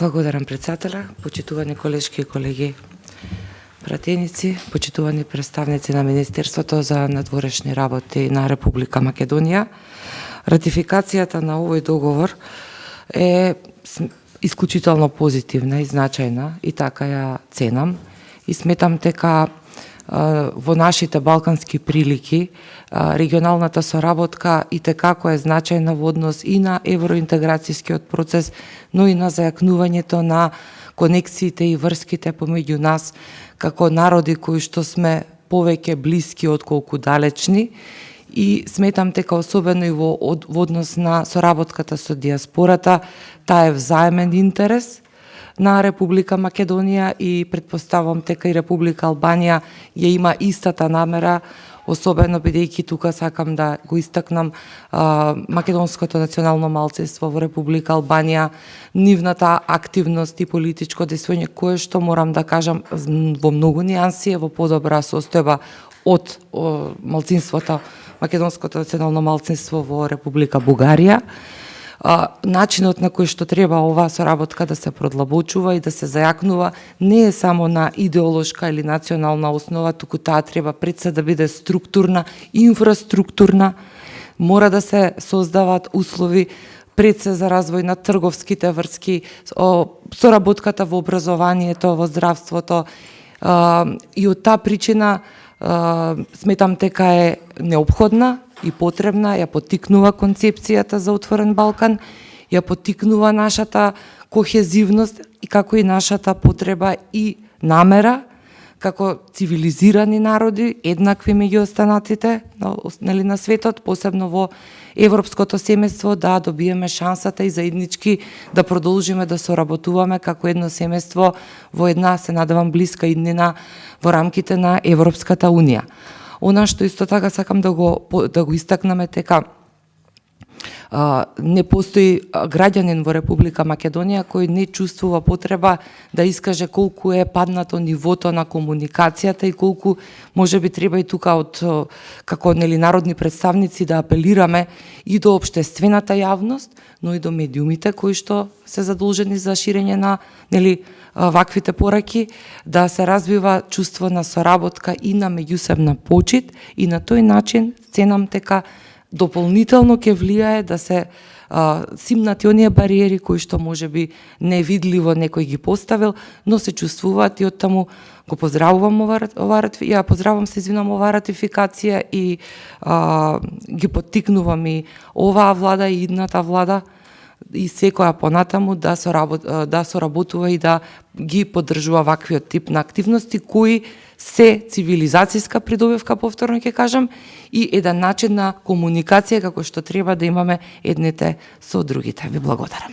Благодарам председателя, почитувани колешки и колеги пратеници, почитувани представници на Министерството за надворешни работи на Република Македонија. Ратификацијата на овој договор е исклучително позитивна и значајна и така ја ценам и сметам дека во нашите балкански прилики регионалната соработка и како е значајна во однос и на евроинтеграцијскиот процес, но и на зајакнувањето на конекциите и врските помеѓу нас како народи кои што сме повеќе блиски отколку далечни, и сметам дека особено и во однос на соработката со диаспората, таа е взаемен интерес на Република Македонија и претпоставам дека и Република Албанија ја има истата намера, особено бидејќи тука сакам да го истакнам македонското национално малцинство во Република Албанија, нивната активност и политичко действување, кое што морам да кажам во многу нијанси е во подобра состојба од малцинството, македонското национално малцинство во Република Бугарија. Начинот на кој што треба оваа соработка да се продлабочува и да се зајакнува не е само на идеолошка или национална основа, туку таа треба пред се да биде структурна, инфраструктурна, мора да се создаваат услови пред се за развој на трговските врски, соработката во образованието, во здравството, и од таа причина сметам дека е неопходна и потребна, ја поттикнува концепцијата за отворен Балкан, ја поттикнува нашата кохезивност и како и нашата потреба и намера како цивилизирани народи, еднакви меѓу останатите на светот, посебно во европското семејство, да добиеме шансата и заеднички да продолжиме да соработуваме како едно семејство во една, се надевам, блиска иднина во рамките на Европската Унија. Она што исто така сакам да го истакнеме дека не постои граѓанин во Република Македонија кој не чувствува потреба да искаже колку е паднато нивото на комуникацијата и колку можеби треба и тука од како народни представници да апелираме и до општествената јавност, но и до медиумите кои што се задолжени за ширење на ваквите пораки, да се развива чувство на соработка и на меѓусебна почит, и на тој начин ценам дека дополнително ќе влијае да се симнати оние бариери кои што можеби невидливо некој ги поставил, но се чувствуваат, и оттаму го поздравувам ја поздравувам оваа ратификација и ги поттикнувам и оваа влада и идната влада и секоја понатаму да соработува и да ги поддржува ваквиот тип на активности кои се цивилизацијска придобивка, повторно ќе кажам, и еден начин на комуникација како што треба да имаме едните со другите. Ви благодарам.